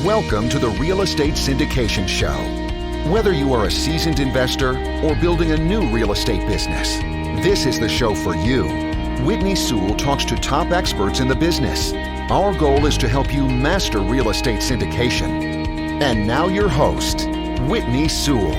Welcome to the Real Estate Syndication Show. Whether you are a seasoned investor or building a new real estate business, this is the show for you. Whitney Sewell talks to top experts in the business. Our goal is to help you master real estate syndication. And now your host, Whitney Sewell.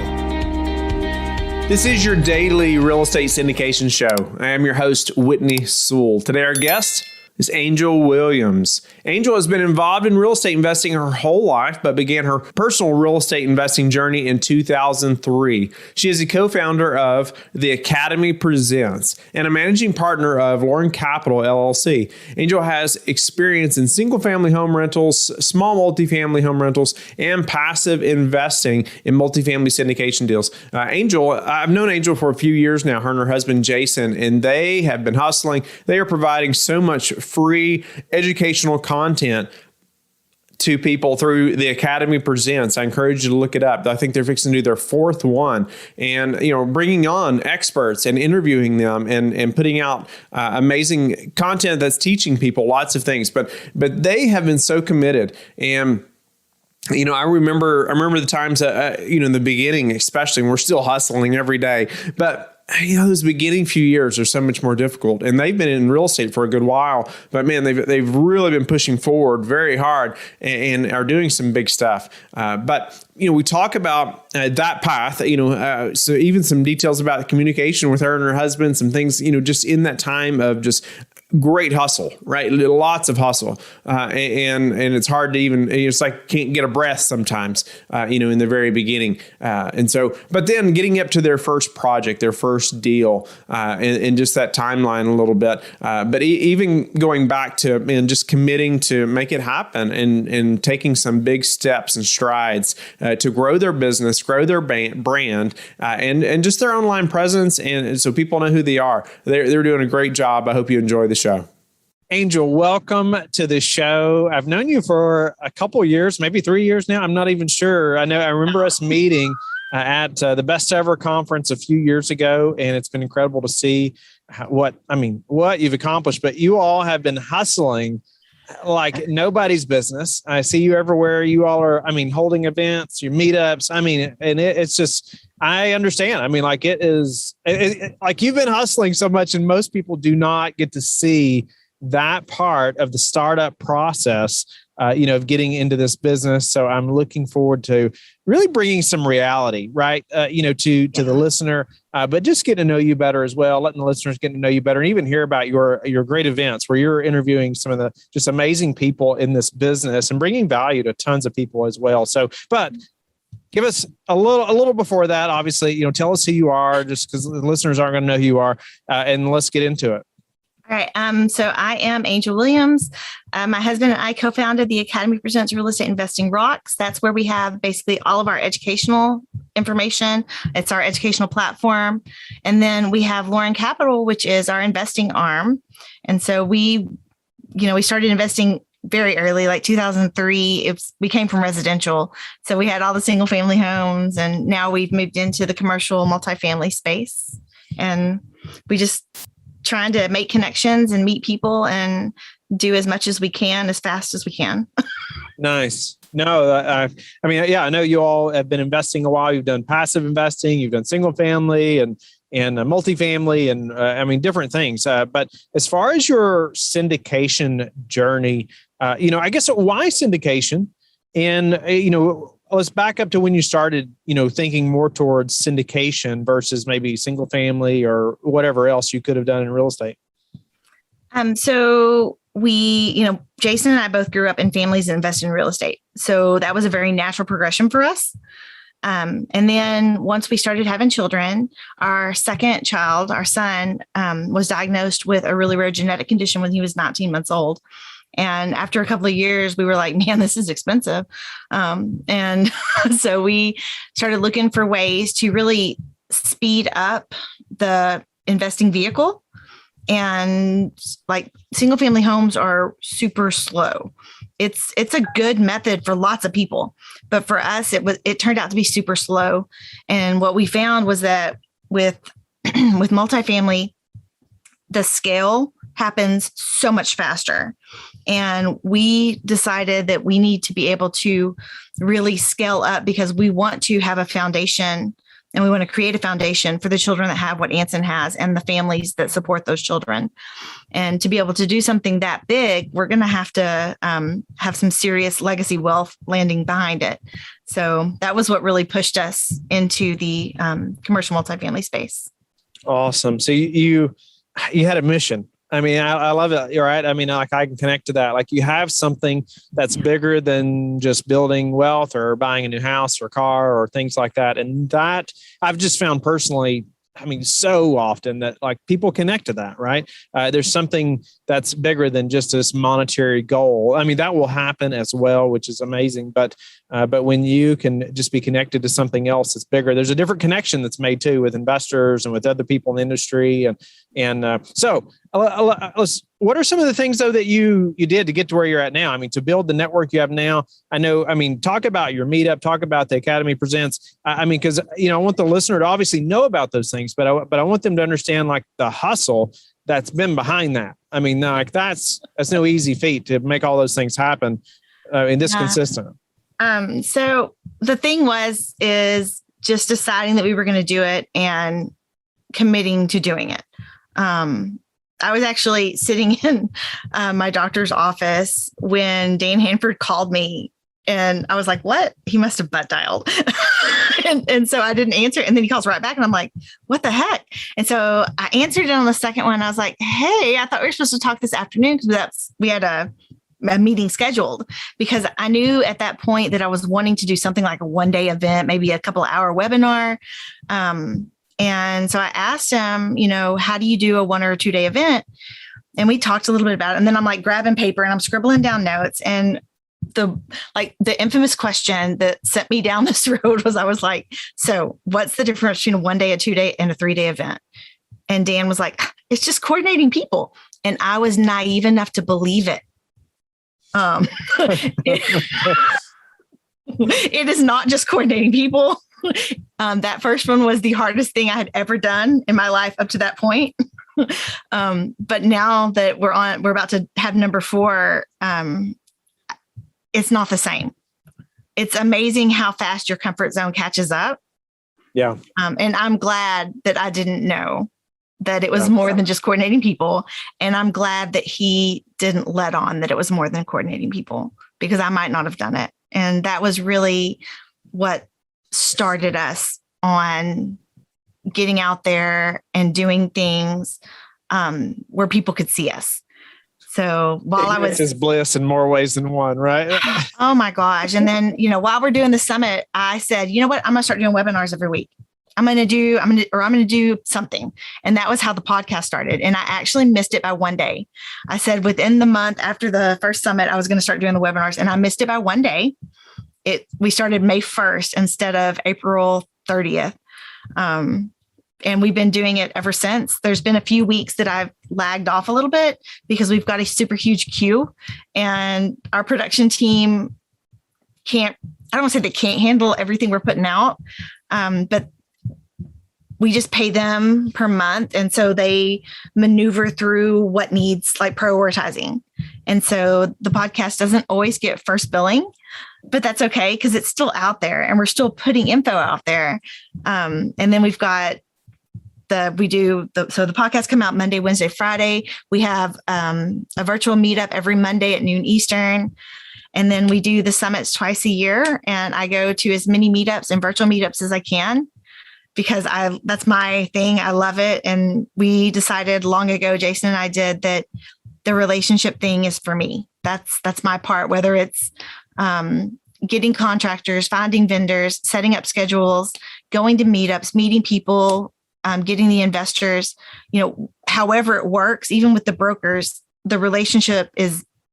This is your daily real estate syndication show. I am your host, Whitney Sewell. Today our guest is Angel Williams. Angel has been involved in real estate investing her whole life, but began her personal real estate investing journey in 2003. She is a co-founder of The Academy Presents and a managing partner of Lauren Capital, LLC. Angel has experience in single-family home rentals, small multifamily home rentals, and passive investing in multifamily syndication deals. I've known Angel for a few years now, her and her husband, Jason, and they have been hustling. They are providing so much free educational content to people through The Academy Presents. I encourage you to look it up. I think they're fixing to do their fourth one, and bringing on experts and interviewing them and putting out amazing content that's teaching people lots of things. But they have been so committed. And I remember the times in the beginning, especially, and we're still hustling every day, but those beginning few years are so much more difficult, and they've been in real estate for a good while, but man, they've really been pushing forward very hard and are doing some big stuff. But we talk about that path, so even some details about the communication with her and her husband, some things, just in that time of just great hustle, right? Lots of hustle. And it's hard to even, it's like can't get a breath sometimes, in the very beginning. But then getting up to their first project, their first deal, and just that timeline a little bit. But even going back to, just committing to make it happen and taking some big steps and strides to grow their business, grow their brand, and just their online presence. And so people know who they are. They're doing a great job. I hope you enjoy the show. Angel, welcome to the show. I've known you for a couple of years, maybe 3 years now. I'm not even sure. I remember us meeting at the Best Ever conference a few years ago, and it's been incredible to see what you've accomplished. But you all have been hustling like nobody's business. I see you everywhere. You all are, holding events, your meetups. And it's just, I understand. Like you've been hustling so much, and most people do not get to see that part of the startup process, of getting into this business. So I'm looking forward to really bringing some reality, right? To the listener, but just get to know you better as well, letting the listeners get to know you better, and even hear about your great events where you're interviewing some of the just amazing people in this business and bringing value to tons of people as well. So, but give us a little before that, obviously, tell us who you are, just because the listeners aren't going to know who you are, and let's get into it. All right. So I am Angel Williams. My husband and I co-founded the Academy Presents Real Estate Investing Rocks. That's where we have basically all of our educational information. It's our educational platform. And then we have Lauren Capital, which is our investing arm. And so we started investing very early, like 2003. We came from residential. So we had all the single family homes, and now we've moved into the commercial multifamily space. And we just trying to make connections and meet people and do as much as we can, as fast as we can. Nice. No, I know you all have been investing a while. You've done passive investing, you've done single family and multifamily and different things. But as far as your syndication journey, I guess why syndication? And, let's back up to when you started, thinking more towards syndication versus maybe single family or whatever else you could have done in real estate. So we, Jason and I both grew up in families that invested in real estate. So that was a very natural progression for us. And then once we started having children, our second child, our son, was diagnosed with a really rare genetic condition when he was 19 months old. And after a couple of years, we were like, man, this is expensive. And so we started looking for ways to really speed up the investing vehicle. And like single family homes are super slow. It's a good method for lots of people, but for us, it turned out to be super slow. And what we found was that with multifamily, the scale happens so much faster. And we decided that we need to be able to really scale up because we want to have a foundation and we want to create a foundation for the children that have what Anson has and the families that support those children. And to be able to do something that big, we're going to have some serious legacy wealth landing behind it. So that was what really pushed us into the commercial multifamily space. Awesome. So you had a mission. I mean, I love it. You're right. I mean, like I can connect to that. Like you have something that's bigger than just building wealth or buying a new house or car or things like that. And that I've just found personally, I mean, so often that like people connect to that, right? There's something that's bigger than just this monetary goal. I mean, that will happen as well, which is amazing. But when you can just be connected to something else that's bigger, there's a different connection that's made too with investors and with other people in the industry. So what are some of the things though that you did to get to where you're at now? I mean, to build the network you have now. Talk about your meetup, talk about the Academy Presents. Because I want the listener to obviously know about those things, but I want them to understand like the hustle that's been behind that. I mean, like that's no easy feat to make all those things happen in this consistent. So the thing is just deciding that we were going to do it and committing to doing it. I was actually sitting in my doctor's office when Dan Hanford called me and I was like, what? He must have butt dialed. and so I didn't answer. And then he calls right back and I'm like, what the heck? And so I answered it on the second one. I was like, hey, I thought we were supposed to talk this afternoon because we had a meeting scheduled because I knew at that point that I was wanting to do something like a 1-day event, maybe a couple of hour webinar. And so I asked him, how do you do a 1 or a 2-day event? And we talked a little bit about it. And then I'm like grabbing paper and I'm scribbling down notes. And the infamous question that sent me down this road was, I was like, so what's the difference between a 1-day, a 2-day, and a 3-day event? And Dan was like, it's just coordinating people. And I was naive enough to believe it. It is not just coordinating people. That first one was the hardest thing I had ever done in my life up to that point. But now that we're about to have number 4, it's not the same. It's amazing how fast your comfort zone catches up. Yeah. And I'm glad that I didn't know that it was more than just coordinating people. And I'm glad that he didn't let on that it was more than coordinating people because I might not have done it. And that was really what started us on getting out there and doing things where people could see us. So while I was is bliss in more ways than one, right? Oh my gosh. And then, while we're doing the summit, I said, you know what, I'm going to start doing webinars every week. I'm going to do something. And that was how the podcast started. And I actually missed it by 1 day. I said within the month after the first summit, I was going to start doing the webinars and I missed it by 1 day. We started May 1st instead of April 30th. And we've been doing it ever since. There's been a few weeks that I've lagged off a little bit because we've got a super huge queue and our production team I don't want to say they can't handle everything we're putting out. But we just pay them per month. And so they maneuver through what needs like prioritizing. And so the podcast doesn't always get first billing, but that's okay because it's still out there and we're still putting info out there. And then we've got so the podcast come out Monday, Wednesday, Friday. We have a virtual meetup every Monday at noon Eastern. And then we do the summits twice a year. And I go to as many meetups and virtual meetups as I can because that's my thing. I love it. And we decided long ago, Jason and I did, that the relationship thing is for me. That's my part, whether it's getting contractors, finding vendors, setting up schedules, going to meetups, meeting people, getting the investors, however it works, even with the brokers, the relationship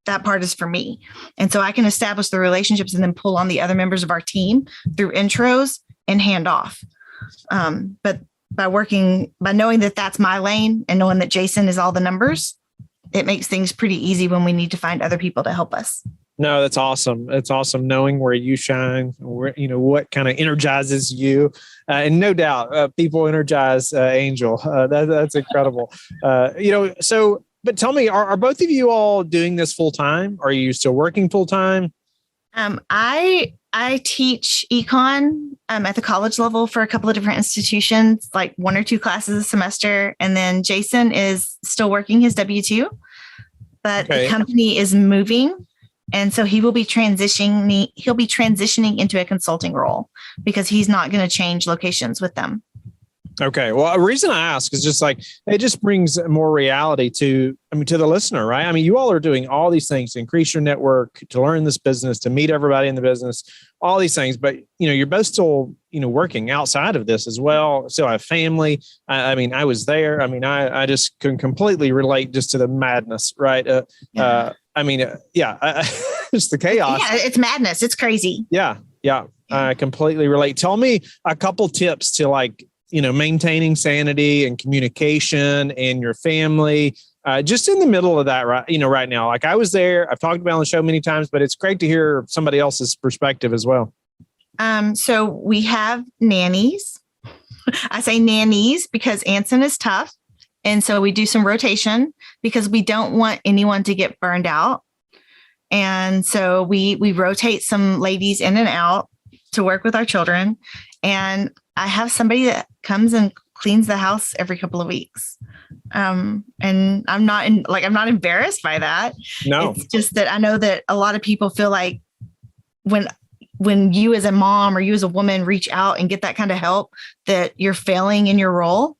that part is for me. And so I can establish the relationships and then pull on the other members of our team through intros and hand off. But by knowing that that's my lane and knowing that Jason is all the numbers, it makes things pretty easy when we need to find other people to help us. No, that's awesome. It's awesome knowing where you shine, what kind of energizes you. And no doubt people energize Angel. That's incredible. So But tell me, are both of you all doing this full time? Are you still working full time? I teach econ at the college level for a couple of different institutions, like 1 or 2 classes a semester. And then Jason is still working his W-2, but the company is moving. And so he will be transitioning. He'll be transitioning into a consulting role because he's not going to change locations with them. Okay. Well, a reason I ask is just like, it just brings more reality to the listener, right? I mean, you all are doing all these things to increase your network, to learn this business, to meet everybody in the business, all these things. But, you're both still, working outside of this as well. Still have family. I was there. I just can completely relate just to the madness, right? Just the chaos. Yeah, it's madness. It's crazy. Yeah. I completely relate. Tell me a couple tips to maintaining sanity and communication and your family, just in the middle of that, right now. Like I was there, I've talked about on the show many times, but it's great to hear somebody else's perspective as well. So we have nannies. I say nannies because Anson is tough. And so we do some rotation because we don't want anyone to get burned out. And so we rotate some ladies in and out to work with our children. And I have somebody that comes and cleans the house every couple of weeks. And I'm not embarrassed by that. No, it's just that I know that a lot of people feel like when you as a mom or you as a woman reach out and get that kind of help, that you're failing in your role.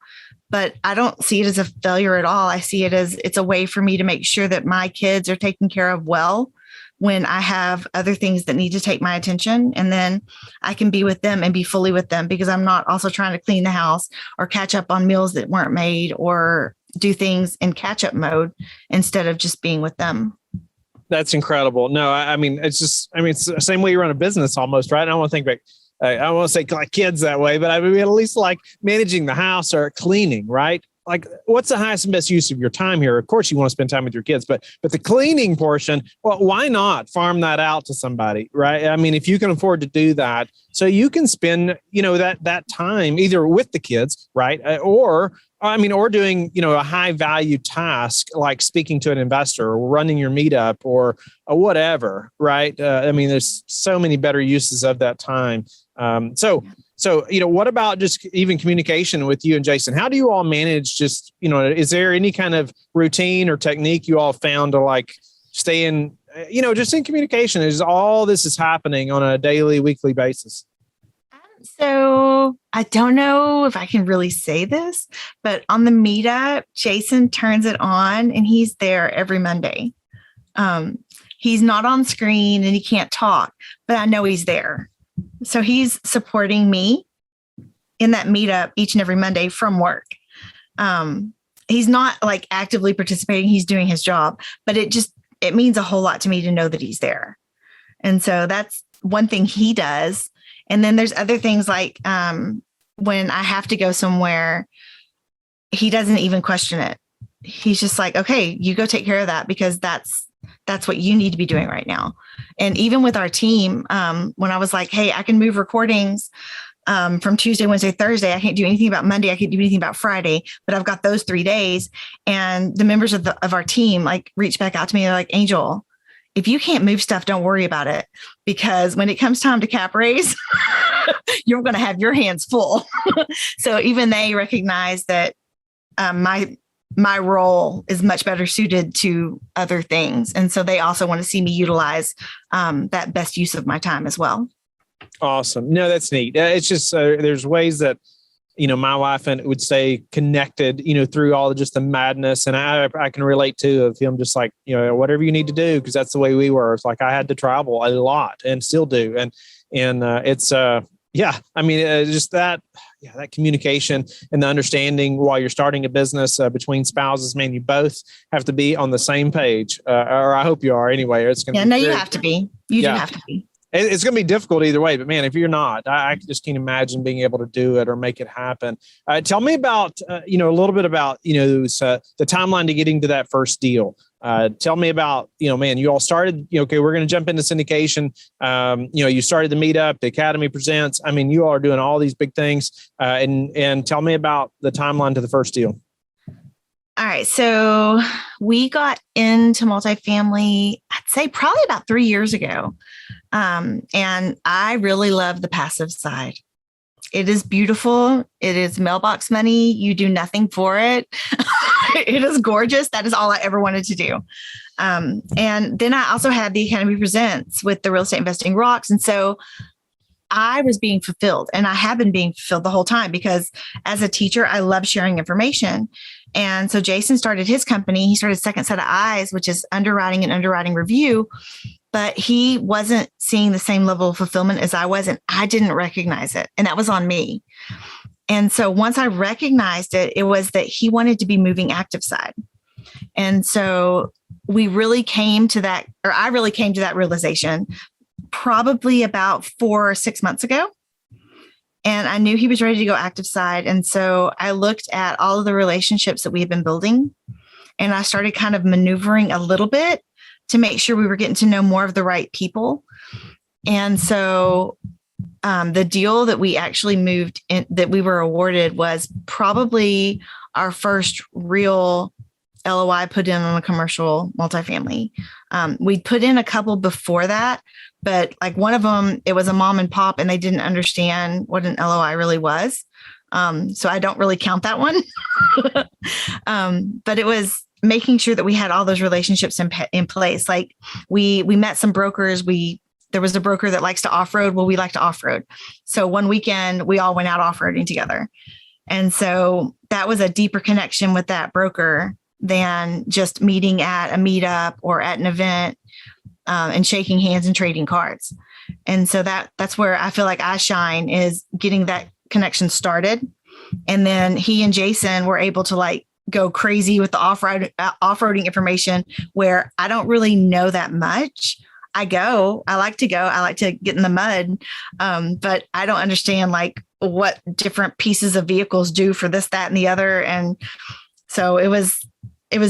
But I don't see it as a failure at all. I see it as it's a way for me to make sure that my kids are taken care of well when I have other things that need to take my attention. And then I can be with them and be fully with them because I'm not also trying to clean the house or catch up on meals that weren't made or do things in catch up mode instead of just being with them. That's incredible. No, it's the same way you run a business almost, right? I don't want to think about, I don't want to say like kids that way, but at least like managing the house or cleaning, right? Like what's the highest and best use of your time here? Of course you want to spend time with your kids, but the cleaning portion, well, why not farm that out to somebody, right? If you can afford to do that, so you can spend, that time either with the kids, right? Or doing, a high value task, like speaking to an investor or running your meetup or whatever, right? There's so many better uses of that time. So, what about just even communication with you and Jason? How do you all manage just, is there any kind of routine or technique you all found to like stay in, just in communication as all this is happening on a daily, weekly basis? So I don't know if I can really say this, but on the meetup, Jason turns it on and he's there every Monday. He's not on screen and he can't talk, but I know he's there. So he's supporting me in that meetup each and every Monday from work. He's not like actively participating. He's doing his job, but it means a whole lot to me to know that he's there. And so that's one thing he does. And then there's other things like when I have to go somewhere, he doesn't even question it. He's just like, okay, you go take care of that because that's what you need to be doing right now. And even with our team, when I was like, hey, I can move recordings from Tuesday, Wednesday, Thursday. I can't do anything about Monday. I can't do anything about Friday, but I've got those 3 days. And the members of our team like reached back out to me. They're like, Angel, if you can't move stuff, don't worry about it. Because when it comes time to cap raise, you're going to have your hands full. So even they recognize that my role is much better suited to other things. And so they also want to see me utilize that best use of my time as well. Awesome. No, that's neat. It's just, there's ways that, my wife and would stay connected, through all just the madness. And I can relate to of him just like, whatever you need to do, because that's the way we were. It's like I had to travel a lot and still do. And it's, just that communication and the understanding while you're starting a business between spouses, man, you both have to be on the same page, or I hope you are anyway. It's going to you have to be. You do have to be. It's going to be difficult either way, but man, if you're not, I just can't imagine being able to do it or make it happen. Tell me about, a little bit about, the timeline to getting to that first deal. Tell me about, man, you all started, okay, we're going to jump into syndication. You started the meetup, the Academy Presents. You all are doing all these big things. And tell me about the timeline to the first deal. All right. So we got into multifamily, I'd say probably about 3 years ago. And I really love the passive side. It is beautiful. It is mailbox money. You do nothing for it. It is gorgeous. That is all I ever wanted to do. And then I also had the Academy Presents with the Real Estate Investing Rocks. And so I was being fulfilled, and I have been being fulfilled the whole time because as a teacher, I love sharing information. And so Jason started his company. He started Second Set of Eyes, which is underwriting and underwriting review, but he wasn't seeing the same level of fulfillment as I was, and I didn't recognize it. And that was on me. And so once I recognized it, it was that he wanted to be moving active side. And so we really came to that, or I really came to that realization probably about 4 or 6 months ago. And I knew he was ready to go active side. And so I looked at all of the relationships that we had been building, and I started kind of maneuvering a little bit to make sure we were getting to know more of the right people. And so the deal that we actually moved in, that we were awarded, was probably our first real LOI put in on a commercial multifamily. We'd put in a couple before that, but like one of them, it was a mom and pop, and they didn't understand what an LOI really was. So I don't really count that one. But it was making sure that we had all those relationships in place. Like we met some brokers. There was a broker that likes to off-road. Well, we like to off-road. So one weekend we all went out off-roading together. And so that was a deeper connection with that broker than just meeting at a meetup or at an event and shaking hands and trading cards. And so that's where I feel like I shine, is getting that connection started. And then he and Jason were able to like go crazy with the off-roading information, where I don't really know that much. I like to get in the mud. But I don't understand like what different pieces of vehicles do for this, that, and the other. And so it was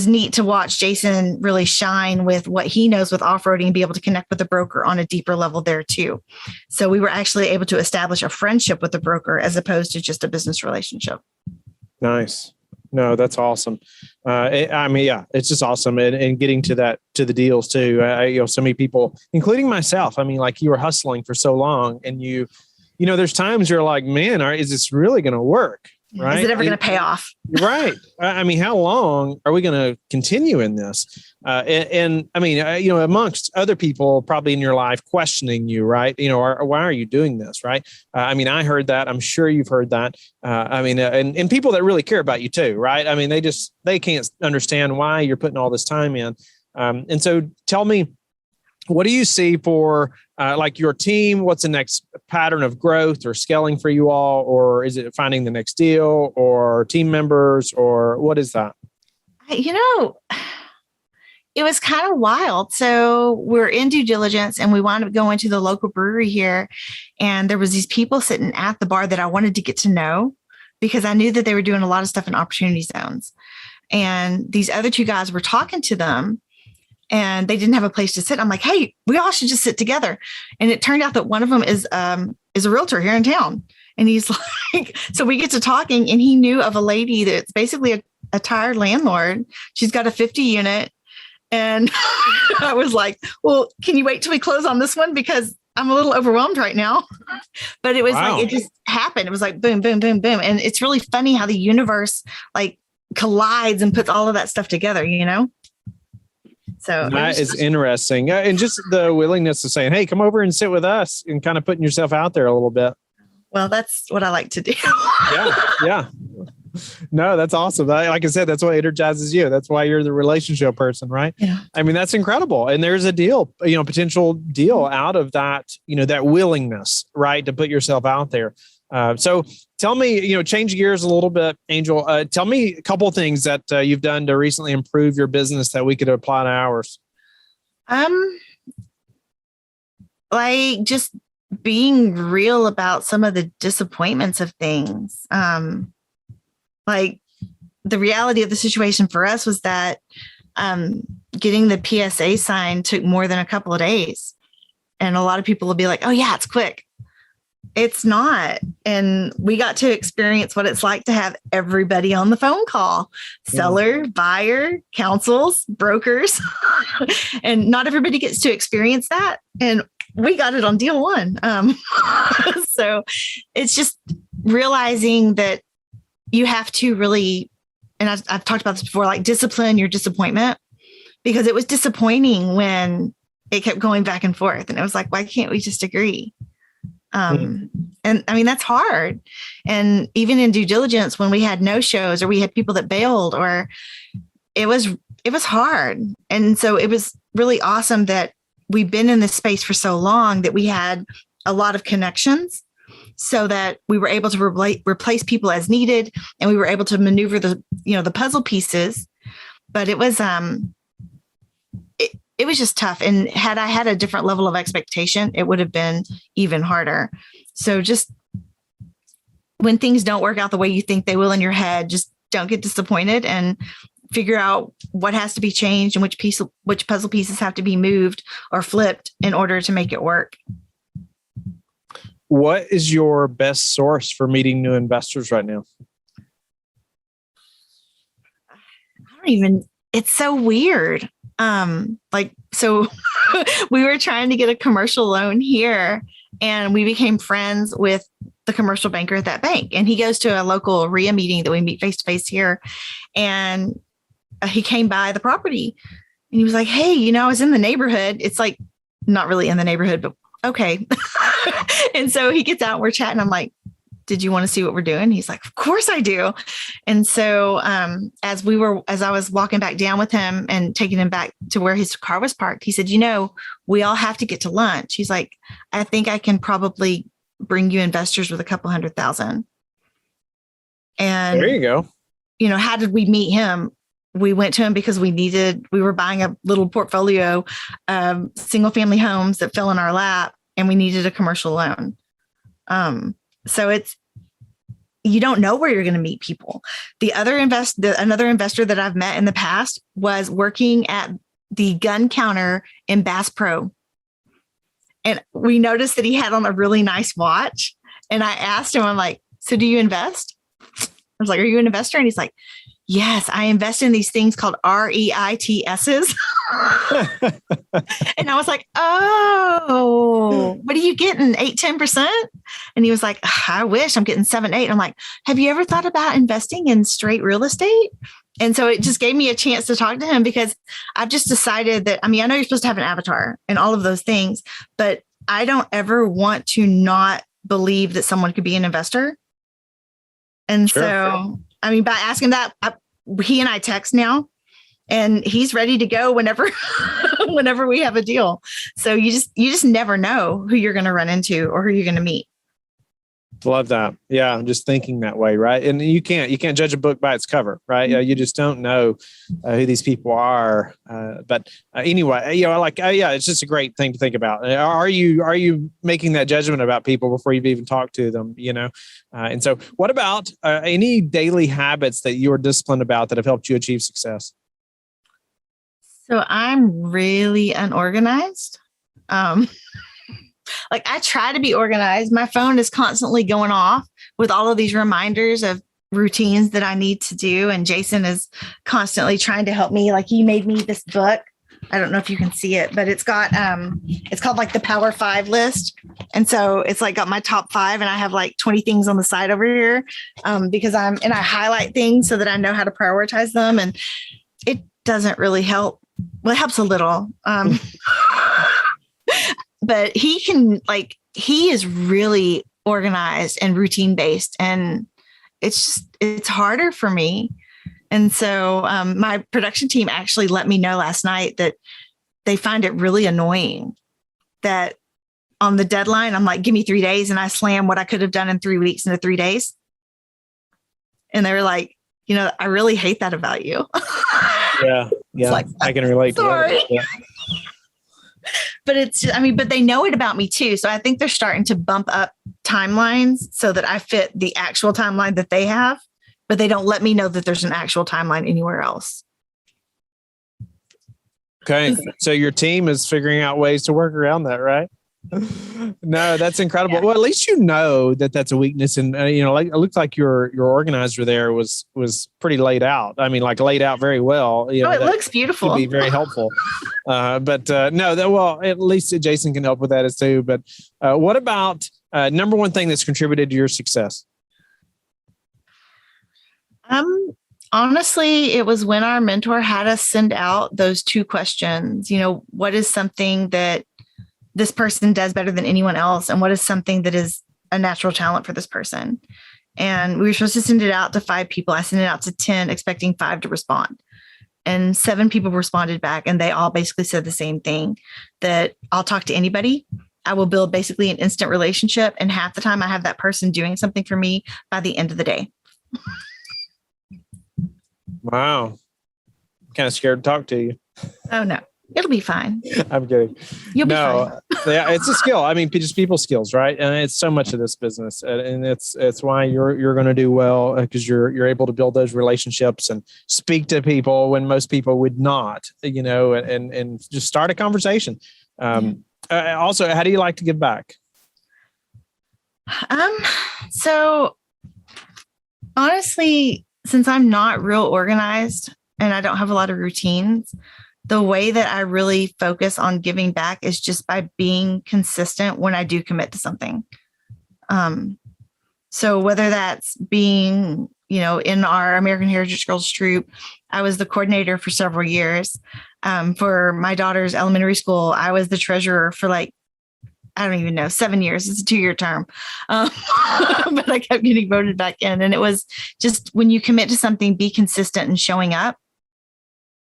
neat to watch Jason really shine with what he knows with off-roading and be able to connect with the broker on a deeper level there too. So we were actually able to establish a friendship with the broker as opposed to just a business relationship. Nice. No, that's awesome. It's just awesome. And getting to the deals too. So many people, including myself, like you were hustling for so long, and there's times you're like, man, is this really going to work? Right? Is it ever going to pay off? Right. How long are we going to continue in this? Amongst other people probably in your life questioning you, right? Why are you doing this? Right. I heard that. I'm sure you've heard that. And people that really care about you too, right? They can't understand why you're putting all this time in. And so tell me, what do you see for like your team? What's the next pattern of growth or scaling for you all? Or is it finding the next deal or team members, or what is that? It was kind of wild. So we're in due diligence, and we wound up going to the local brewery here. And there was these people sitting at the bar that I wanted to get to know, because I knew that they were doing a lot of stuff in opportunity zones. And these other two guys were talking to them, and they didn't have a place to sit. I'm like, hey, we all should just sit together. And it turned out that one of them is a realtor here in town. And he's like, so we get to talking, and he knew of a lady that's basically a tired landlord. She's got a 50 unit. And I was like, well, can you wait till we close on this one? Because I'm a little overwhelmed right now. But it was like, it just happened. It was like, boom, boom, boom, boom. And it's really funny how the universe like collides and puts all of that stuff together, So that is interesting. And just the willingness of saying, hey, come over and sit with us, and kind of putting yourself out there a little bit. Well, that's what I like to do. Yeah. No, that's awesome. Like I said, that's what energizes you. That's why you're the relationship person, right? Yeah. That's incredible. And there's a deal, potential deal out of that, that willingness, right, to put yourself out there. So tell me, change gears a little bit, Angel. Tell me a couple of things that you've done to recently improve your business that we could apply to ours. Like just being real about some of the disappointments of things. Like the reality of the situation for us was that getting the PSA signed took more than a couple of days. And a lot of people will be like, oh yeah, it's quick. It's not. And we got to experience what it's like to have everybody on the phone call, seller, buyer, counsels, brokers. And not everybody gets to experience that. And we got it on deal one. So it's just realizing that you have to really, and I've talked about this before, like discipline your disappointment, because it was disappointing when it kept going back and forth. And it was like, why can't we just agree? And I mean, that's hard. And even in due diligence, when we had no shows or we had people that bailed, or it was hard. And so it was really awesome that we've been in this space for so long that we had a lot of connections so that we were able to replace people as needed. And we were able to maneuver the puzzle pieces, but it was just tough. And had I had a different level of expectation, it would have been even harder. So just when things don't work out the way you think they will in your head, just don't get disappointed and figure out what has to be changed and which puzzle pieces have to be moved or flipped in order to make it work. What is your best source for meeting new investors right now? It's so weird. So we were trying to get a commercial loan here, and we became friends with the commercial banker at that bank. And he goes to a local RIA meeting that we meet face to face here. And he came by the property and he was like, hey, I was in the neighborhood. It's like, not really in the neighborhood, but okay. And so he gets out, we're chatting. I'm like, did you want to see what we're doing? He's like, of course I do. And so as I was walking back down with him and taking him back to where his car was parked, he said, we all have to get to lunch. He's like, I think I can probably bring you investors with $200,000. And there you go. How did we meet him? We went to him because we were buying a little portfolio of single family homes that fell in our lap, and we needed a commercial loan. So you don't know where you're going to meet people. Another investor that I've met in the past was working at the gun counter in Bass Pro. And we noticed that he had on a really nice watch. And I asked him, I'm like, so do you invest? I was like, are you an investor? And he's like, yes, I invest in these things called REITSs. And I was like, oh, what are you getting? 8-10%? And he was like, I wish I'm getting 7-8. I'm like, have you ever thought about investing in straight real estate? And so it just gave me a chance to talk to him, because I've just decided that, I know you're supposed to have an avatar and all of those things, but I don't ever want to not believe that someone could be an investor. And sure. So, by asking that, he and I text now, and he's ready to go whenever we have a deal. So you just never know who you're going to run into or who you're going to meet. Love that. Yeah, I'm just thinking that way, right? And you can't judge a book by its cover, right? Mm-hmm. You just don't know who these people are. But anyway, it's just a great thing to think about. Are you making that judgment about people before you've even talked to them? And so, what about any daily habits that you're disciplined about that have helped you achieve success? So I'm really unorganized. I try to be organized. My phone is constantly going off with all of these reminders of routines that I need to do. And Jason is constantly trying to help me. Like, he made me this book. I don't know if you can see it, but it's got, it's called like the Power 5 list. And so it's like got my top 5, and I have like 20 things on the side over here because I highlight things so that I know how to prioritize them. And it doesn't really help. Well, it helps a little. But he is really organized and routine based, and it's harder for me. And so my production team actually let me know last night that they find it really annoying that on the deadline, I'm like, give me 3 days, and I slam what I could have done in 3 weeks into 3 days. And they were like, I really hate that about you. Yeah. Like, I can relate to that. Yeah. But but they know it about me too. So I think they're starting to bump up timelines so that I fit the actual timeline that they have, but they don't let me know that there's an actual timeline anywhere else. Okay. So your team is figuring out ways to work around that, right? No, that's incredible. Yeah. Well, at least you know that that's a weakness, and like it looks like your organizer there was pretty laid out. I mean, like laid out very well. It that looks beautiful. could be very helpful. But no, well, at least Jason can help with that as too. But what about number one thing that's contributed to your success? Honestly, it was when our mentor had us send out those 2 questions. What is something that this person does better than anyone else? And what is something that is a natural talent for this person? And we were supposed to send it out to 5 people. I sent it out to 10, expecting 5 to respond. And 7 people responded back. And they all basically said the same thing, that I'll talk to anybody. I will build basically an instant relationship. And half the time I have that person doing something for me by the end of the day. Wow. I'm kind of scared to talk to you. Oh, no. It'll be fine. I'm kidding. You'll be fine. Yeah, it's a skill. I mean, just people skills, right? And it's so much of this business, and it's why you're going to do well, because you're able to build those relationships and speak to people when most people would not, and just start a conversation. Also, how do you like to give back? So honestly, since I'm not real organized and I don't have a lot of routines, the way that I really focus on giving back is just by being consistent when I do commit to something. So whether that's being, in our American Heritage Girls troop, I was the coordinator for several years. For my daughter's elementary school, I was the treasurer for I don't even know, 7 years. It's a 2-year term. But I kept getting voted back in. And it was just, when you commit to something, be consistent in showing up,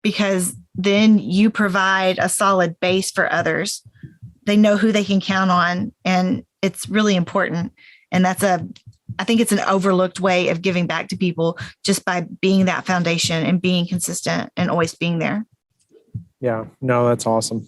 because then you provide a solid base for others. They know who they can count on, and it's really important. And I think it's an overlooked way of giving back to people, just by being that foundation and being consistent and always being there. Yeah, no, that's awesome.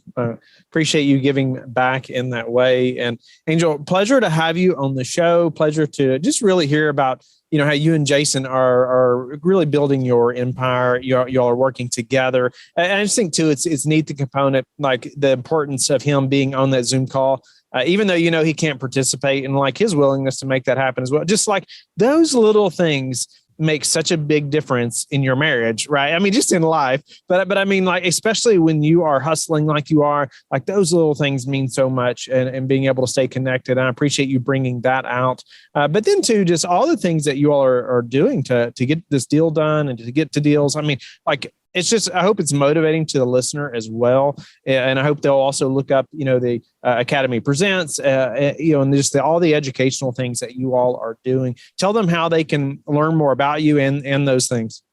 Appreciate you giving back in that way. And Angel, pleasure to have you on the show. Pleasure to just really hear about, how you and Jason are really building your empire. Y'all are working together. And I just think too, it's neat, the component, like the importance of him being on that Zoom call, even though, he can't participate, and like his willingness to make that happen as well. Just like those little things make such a big difference in your marriage, right? I mean, just in life, but I mean, like, especially when you are hustling like you are, like those little things mean so much, and being able to stay connected. And I appreciate you bringing that out. But then too, just all the things that you all are doing to get this deal done and to get to deals. I mean, like, it's just, I hope it's motivating to the listener as well. And I hope they'll also look up, the Academy Presents, and just all the educational things that you all are doing. Tell them how they can learn more about you and those things.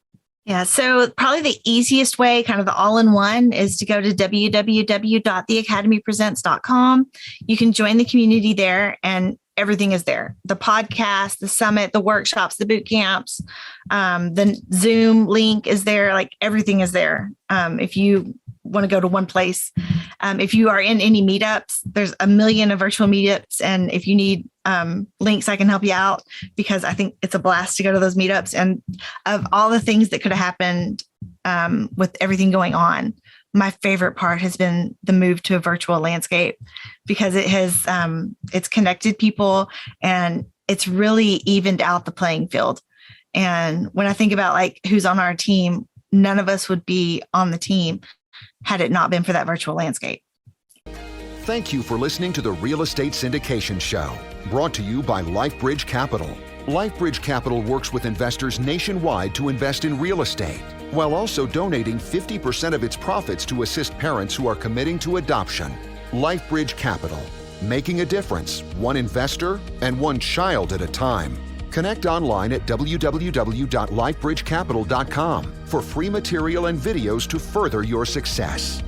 Yeah. So probably the easiest way, kind of the all-in-one, is to go to www.theacademypresents.com. You can join the community there, and everything is there. The podcast, the summit, the workshops, the boot camps, the Zoom link is there. Like, everything is there. If you want to go to one place, if you are in any meetups, there's a million of virtual meetups. And if you need links, I can help you out, because I think it's a blast to go to those meetups. And of all the things that could have happened with everything going on, my favorite part has been the move to a virtual landscape, because it has, it's connected people, and it's really evened out the playing field. And when I think about like who's on our team, none of us would be on the team had it not been for that virtual landscape. Thank you for listening to the Real Estate Syndication Show, brought to you by LifeBridge Capital. LifeBridge Capital works with investors nationwide to invest in real estate, while also donating 50% of its profits to assist parents who are committing to adoption. LifeBridge Capital, making a difference, one investor and one child at a time. Connect online at www.lifebridgecapital.com for free material and videos to further your success.